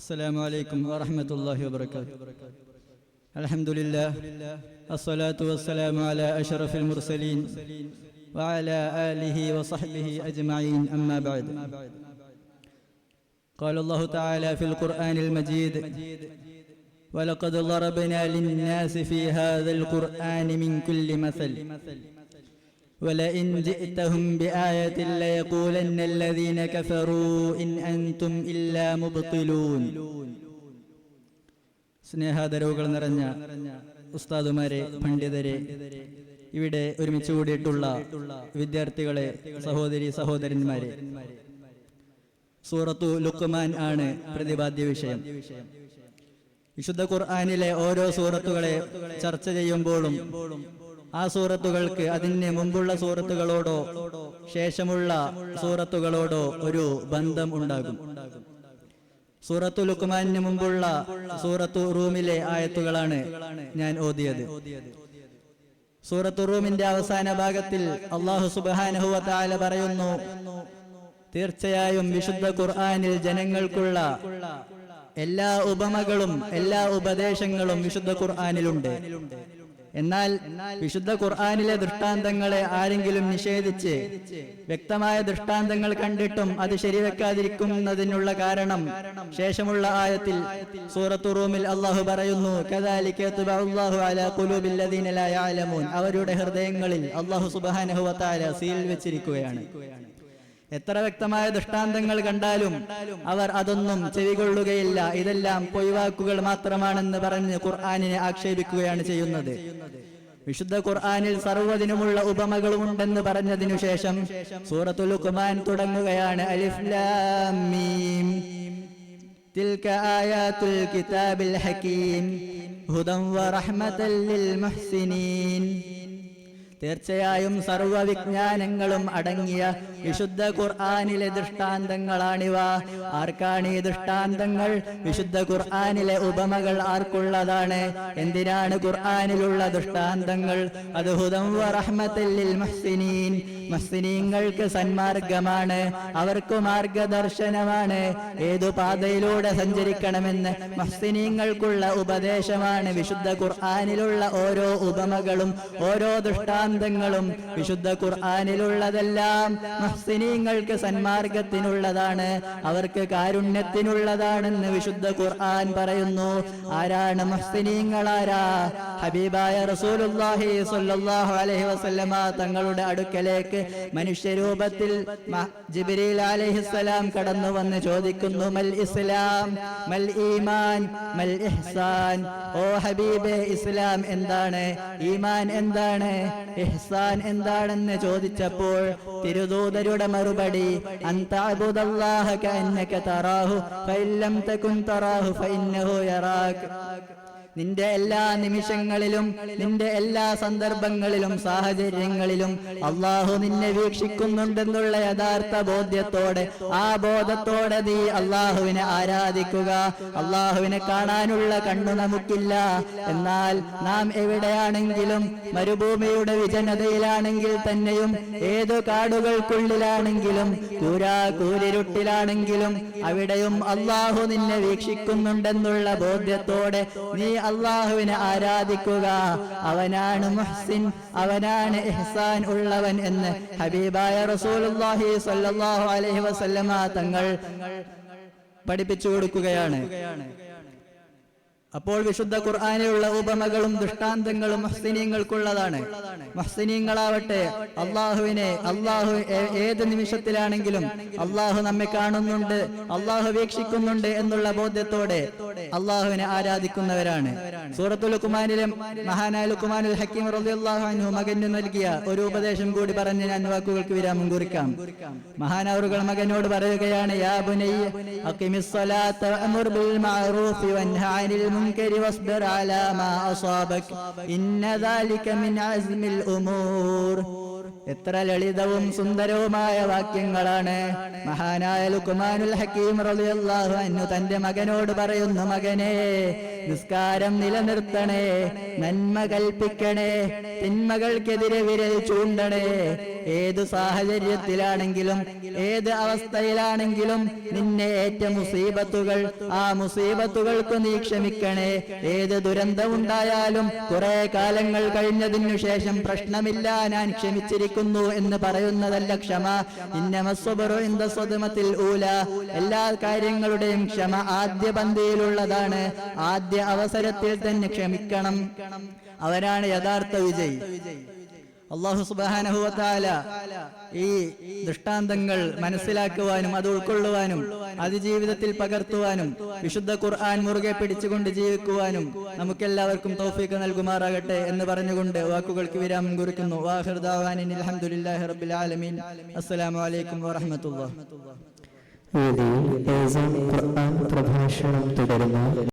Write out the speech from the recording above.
السلام عليكم ورحمة الله وبركاته. الحمد لله الصلاة والسلام على أشرف المرسلين وعلى آله وصحبه أجمعين أما بعد. قال الله تعالى في القرآن المجيد: ولقد ضربنا للناس في هذا القرآن من كل مثل ولئن جئتهم بآية ليقولن الذين كفروا إن أنتم إلا مبطلون. സ്നേഹാദരവുകൾ നിറഞ്ഞ ഉസ്താദുമാരെ, പണ്ഡിതരെ, ഇവിടെ ഒരുമിച്ച് കൂടിയിട്ടുള്ള വിദ്യാർത്ഥികളെ, സഹോദരി സഹോദരന്മാരെ, സൂറത്തു ലുഖ്മാൻ ആണ് പ്രതിപാദ്യ വിഷയം. വിശുദ്ധ ഖുർആനിലെ ഓരോ സൂറത്തുകളെ ചർച്ച ചെയ്യുമ്പോഴും ആ സൂറത്തുകൾക്ക് അതിന് മുമ്പുള്ള സൂറത്തുകളോടോ ശേഷമുള്ള സൂറത്തുകളോടോ ഒരു ബന്ധം ഉണ്ടാകും. സൂറത്തു ലുഖ്മാനിന് മുമ്പുള്ള സൂറത്തു റൂമിലെ ആയത്തുകളാണ് ഞാൻ ഓതിയത്. സൂറത്തു റൂമിന്റെ അവസാന ഭാഗത്തിൽ അല്ലാഹു സുബ്ഹാനഹു വ തആല പറയുന്നു: തീർച്ചയായും വിശുദ്ധ ഖുർആനിൽ ജനങ്ങൾക്കുള്ള എല്ലാ ഉപമകളും എല്ലാ ഉപദേശങ്ങളും വിശുദ്ധ ഖുർആനിലുണ്ട്. എന്നാൽ വിശുദ്ധ ഖുർആനിലെ ദൃഷ്ടാന്തങ്ങളെ ആരെങ്കിലും നിഷേധിച്ച് വ്യക്തമായ ദൃഷ്ടാന്തങ്ങൾ കണ്ടിട്ടും അത് ശരിവെക്കാതിരിക്കുന്നതിനുള്ള കാരണം ശേഷമുള്ള ആയത്തിൽ സൂറത്തു റൂമിൽ അല്ലാഹു പറയുന്നു: കദാലിക യത്ബഉല്ലാഹു അലാ ഖുലൂബിൽ ലദീന ലാ യഅലമൂൻ. അവരുടെ ഹൃദയങ്ങളിൽ അല്ലാഹു സുബ്ഹാനഹു വ തആല സീൽ വെച്ചിരിക്കുകയാണ്. എത്ര വ്യക്തമായ ദൃഷ്ടാന്തങ്ങൾ കണ്ടാലും അവർ അതൊന്നും ചെവികൊള്ളുകയില്ല. ഇതെല്ലാം പൊയ്വാക്കുകൾ മാത്രമാണെന്ന് പറഞ്ഞ് ഖുർആനിനെ ആക്ഷേപിക്കുകയാണ് ചെയ്യുന്നത്. വിശുദ്ധ ഖുർആനിൽ സർവ്വതിനുമുള്ള ഉപമകളുമുണ്ടെന്ന് പറഞ്ഞതിനു ശേഷം സൂറത്തുൽ ലുഖ്മാൻ തുടങ്ങുകയാണ്: അലിഫ് ലാം മീം തിൽക ആയാതുൽ കിതാബിൽ ഹകീം ഹുദൻ വറഹ്മതൻ ലിൽ മുഹ്സിനീൻ. തീർച്ചയായും സർവവിജ്ഞാനങ്ങളും അടങ്ങിയ വിശുദ്ധ ഖുർആനിലെ ദൃഷ്ടാന്തങ്ങളാണിവ. ആർക്കാണ് ഈ ദൃഷ്ടാന്തങ്ങൾ? വിശുദ്ധ ഖുർആനിലെ ഉപമകൾ ആർക്കുള്ളതാണ്? എന്തിനാണ് ഖുർആനിലുള്ള ദൃഷ്ടാന്തങ്ങൾ? അത് ഹുദൻ വറഹ്മതൻ ലിൽ മുഹ്സിനീൻ, മുഹ്സിനീങ്ങൾക്ക് സന്മാർഗമാണ്, അവർക്ക് മാർഗദർശനമാണ്. ഏതു പാതയിലൂടെ സഞ്ചരിക്കണമെന്ന് മുഹ്സിനീങ്ങൾക്കുള്ള ഉപദേശമാണ് വിശുദ്ധ ഖുർആനിലുള്ള ഓരോ ഉപമകളും ഓരോ ദൃഷ്ടാന്തങ്ങളും. വിശുദ്ധ ഖുർആനിലുള്ളതെല്ലാം മുഹ്സിനീങ്ങൾക്ക് സന്മാർഗത്തിനുള്ളതാണ്, അവർക്ക് കാരുണ്യത്തിനുള്ളതാണെന്ന് വിശുദ്ധ ഖുർആൻ പറയുന്നു. ആരാണ് മുഹ്സിനീങ്ങളാരാ? ഹബീബായ റസൂലുള്ളാഹി സ്വല്ലല്ലാഹു അലൈഹി വസല്ലമ തങ്ങളുടെ അടുക്കലേക്ക് മനുഷ്യരൂപത്തിൽ ജിബ്രീൽ അലൈഹിസ്സലാം കടന്നു വന്ന് ചോദിക്കുന്നു: മൽ ഇസ്ലാം, മൽ ഈമാൻ, മൽ ഇഹ്സാൻ. ഓ ഹബീബേ, ഇസ്ലാം എന്താണ്? ഈമാൻ എന്താണ്? ഇഹ്സാൻ എന്താണെന്ന് ചോദിച്ചപ്പോൾ തിരുദൂതരുടെ മറുപടി: അൻ തഅബുദല്ലാഹ കഅന്നക തറാഹു ഫഇൻ ലം തകുൻ തറാഹു ഫഇന്നഹു യറാക്. നിന്റെ എല്ലാ നിമിഷങ്ങളിലും നിന്റെ എല്ലാ സന്ദർഭങ്ങളിലും സാഹചര്യങ്ങളിലും അള്ളാഹു നിന്നെ വീക്ഷിക്കുന്നുണ്ടെന്നുള്ള യഥാർത്ഥ ബോധ്യത്തോടെ, ആ ബോധത്തോടെ നീ അള്ളാഹുവിനെ ആരാധിക്കുക. അള്ളാഹുവിനെ കാണാനുള്ള കണ്ണു നമുക്കില്ല. എന്നാൽ നാം എവിടെയാണെങ്കിലും, മരുഭൂമിയുടെ വിജനതയിലാണെങ്കിൽ തന്നെയും, ഏതു കാടുകൾക്കുള്ളിലാണെങ്കിലും, കൂരിരുട്ടിലാണെങ്കിലും അവിടെയും അള്ളാഹു നിന്നെ വീക്ഷിക്കുന്നുണ്ടെന്നുള്ള ബോധ്യത്തോടെ നീ അള്ളാഹുവിനെ ആരാധിക്കുക. അവനാണ് മുഹ്സിൻ, അവനാണ് ഇഹ്സാൻ ഉള്ളവൻ എന്ന് ഹബീബായ റസൂലുള്ളാഹി സ്വല്ലല്ലാഹു അലൈഹി വസല്ലമ തങ്ങൾ പഠിപ്പിച്ചു കൊടുക്കുകയാണ്. അപ്പോൾ വിശുദ്ധ ഖുർആനിലുള്ള ഉപമകളും ദൃഷ്ടാന്തങ്ങളും മുഹ്സിനീങ്ങൾക്കുള്ളതാണ്. മുഹ്സിനീങ്ങളാവട്ടെ അള്ളാഹു ഏത് നിമിഷത്തിലാണെങ്കിലും അള്ളാഹു നമ്മെ കാണുന്നുണ്ട്, അള്ളാഹു വീക്ഷിക്കുന്നുണ്ട് എന്നുള്ള ബോധ്യത്തോടെ അള്ളാഹുവിനെ ആരാധിക്കുന്നവരാണ്. സൂറത്തുൽ ലുഖ്മാനിലെ മഹാനായ ലുഖ്മാനുൽ ഹക്കീം റളിയല്ലാഹു അൻഹു മകന് നൽകിയ ഒരു ഉപദേശം കൂടി പറഞ്ഞ് ഞാൻ വാക്കുകൾക്ക് വിരാമം കുറിക്കാം. മഹാനവറുകൾ മകനോട് പറയുകയാണ്: യാ ബുനയ്യ അഖിമിസ് സ്വലാത്ത വഅ്മുർ ബിൽ മഅറൂഫി വൻഹ അനിൽ മുൻകരി വസ്ബിർ അലാ മാ അസാബക ഇന്ന ദാലിക മിൻ അസ്മിൽ ഉമൂർ. എത്ര ലളിതവും സുന്ദരവുമായ വാക്യങ്ങളാണ് മഹാനായ ലുഖ്മാനുൽ ഹക്കീം റളിയല്ലാഹു അൻഹു തന്റെ മകനോട് പറയുന്നു: മകനെ, നിസ്കാരം നിലനിർത്തണേ, നന്മ കൽപ്പിക്കണേ, തിന്മകൾക്കെതിരെ വിരൽ ചൂണ്ടണേ, ഏതു സാഹചര്യത്തിലാണെങ്കിലും ഏത് അവസ്ഥയിലാണെങ്കിലും നിന്നെ ഏറ്റ മുസീബത്തുകൾ, ആ മുസീബത്തുകൾക്ക് നീ ക്ഷമിക്കണേ. ഏത് ദുരന്തമുണ്ടായാലും കുറെ കാലങ്ങൾ കഴിഞ്ഞതിനു ശേഷം പ്രശ്നമില്ല, ഞാൻ ക്ഷമിച്ചിരിക്കുന്നു എന്ന് പറയുന്നതല്ല ക്ഷമ. ഇന്നമസ്സബ്റു ഇൻദ സ്വദ്മത്തിൽ ഊല. എല്ലാ കാര്യങ്ങളുടെയും ക്ഷമ ആദ്യ പന്തിയിലുള്ളതാണ്. ആദ്യ അവസരത്തിൽ തന്നെ ക്ഷമിക്കണം. അവരാണ് യഥാർത്ഥ വിജയി. അല്ലാഹു സുബ്ഹാനഹു വ തആല ഈ ദൃഷ്ടാന്തങ്ങൾ മനസ്സിലാക്കുവാനും അത് ഉൾക്കൊള്ളുവാനും അത് ജീവിതത്തിൽ പകർത്തുവാനും വിശുദ്ധ ഖുർആൻ മുറുകെ പിടിച്ചുകൊണ്ട് ജീവിക്കുവാനും നമുക്കെല്ലാവർക്കും തൗഫീഖ് നൽകുമാറാകട്ടെ എന്ന് പറഞ്ഞുകൊണ്ട് വാക്കുകൾക്ക് വിരാമം കുറിക്കുന്നു. വാഖിറു ദഅവാനിൻ അൽഹംദുലില്ലാഹി റബ്ബിൽ ആലമീൻ. അസ്സലാമു അലൈക്കും വറഹ്മത്തുള്ളാഹി. ഖുർആൻ പ്രഭാഷണം തുടരുന്നു.